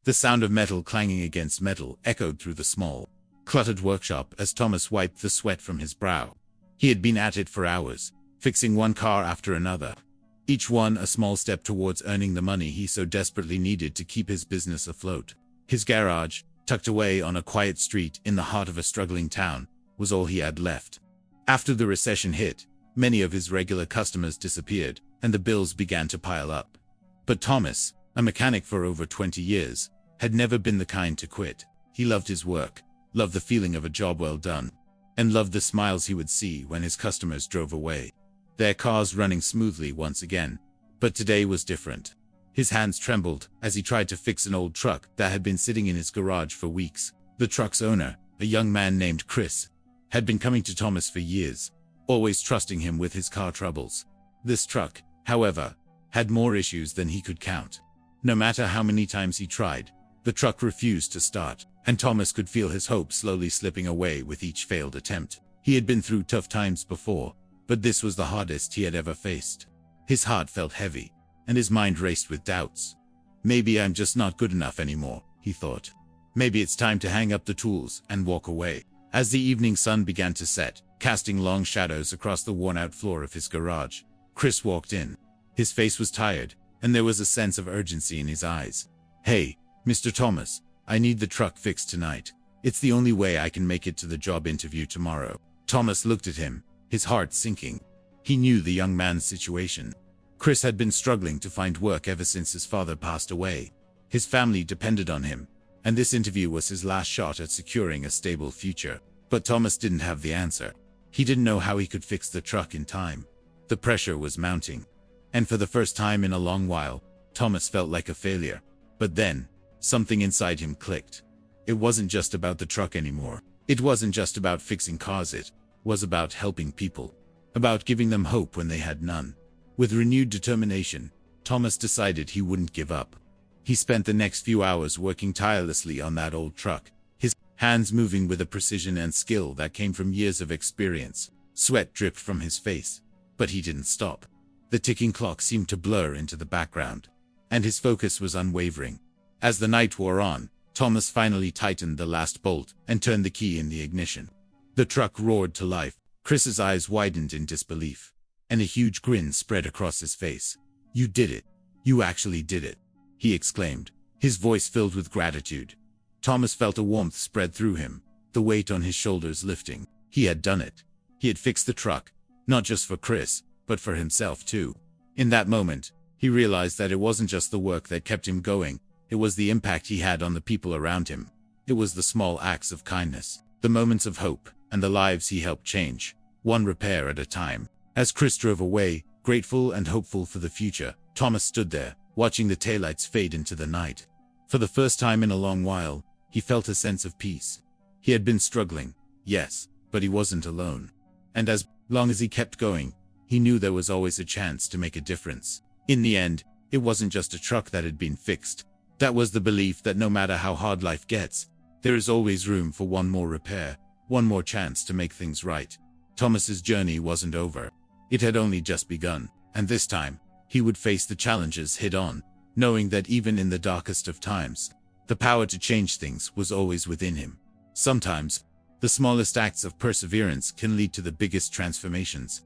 The sound of metal clanging against metal echoed through the small, cluttered workshop as Thomas wiped the sweat from his brow. He had been at it for hours, fixing one car after another, each one a small step towards earning the money he so desperately needed to keep his business afloat. His garage, tucked away on a quiet street in the heart of a struggling town, was all he had left. After the recession hit, many of his regular customers disappeared, and the bills began to pile up. But Thomas, a mechanic for over 20 years, had never been the kind to quit. He loved his work, loved the feeling of a job well done, and loved the smiles he would see when his customers drove away, their cars running smoothly once again. But today was different. His hands trembled as he tried to fix an old truck that had been sitting in his garage for weeks. The truck's owner, a young man named Chris, had been coming to Thomas for years, always trusting him with his car troubles. This truck, however, had more issues than he could count. No matter how many times he tried, the truck refused to start, and Thomas could feel his hope slowly slipping away with each failed attempt. He had been through tough times before, but this was the hardest he had ever faced. His heart felt heavy, and his mind raced with doubts. Maybe I'm just not good enough anymore, he thought. Maybe it's time to hang up the tools and walk away. As the evening sun began to set, casting long shadows across the worn-out floor of his garage, Chris walked in. His face was tired, and there was a sense of urgency in his eyes. "Hey, Mr. Thomas, I need the truck fixed tonight. It's the only way I can make it to the job interview tomorrow." Thomas looked at him, his heart sinking. He knew the young man's situation. Chris had been struggling to find work ever since his father passed away. His family depended on him, and this interview was his last shot at securing a stable future. But Thomas didn't have the answer. He didn't know how he could fix the truck in time. The pressure was mounting, and for the first time in a long while, Thomas felt like a failure. But then, something inside him clicked. It wasn't just about the truck anymore. It wasn't just about fixing cars. It was about helping people, about giving them hope when they had none. With renewed determination, Thomas decided he wouldn't give up. He spent the next few hours working tirelessly on that old truck, his hands moving with a precision and skill that came from years of experience. Sweat dripped from his face, but he didn't stop. The ticking clock seemed to blur into the background, and his focus was unwavering. As the night wore on, Thomas finally tightened the last bolt and turned the key in the ignition. The truck roared to life. Chris's eyes widened in disbelief, and a huge grin spread across his face. "You did it. You actually did it," he exclaimed, his voice filled with gratitude. Thomas felt a warmth spread through him, the weight on his shoulders lifting. He had done it. He had fixed the truck, not just for Chris, but for himself too. In that moment, he realized that it wasn't just the work that kept him going, it was the impact he had on the people around him. It was the small acts of kindness, the moments of hope, and the lives he helped change, one repair at a time. As Chris drove away, grateful and hopeful for the future, Thomas stood there, watching the taillights fade into the night. For the first time in a long while, he felt a sense of peace. He had been struggling, yes, but he wasn't alone. And as long as he kept going, he knew there was always a chance to make a difference. In the end, it wasn't just a truck that had been fixed. That was the belief that no matter how hard life gets, there is always room for one more repair, one more chance to make things right. Thomas's journey wasn't over. It had only just begun, and this time, he would face the challenges head-on, knowing that even in the darkest of times, the power to change things was always within him. Sometimes, the smallest acts of perseverance can lead to the biggest transformations.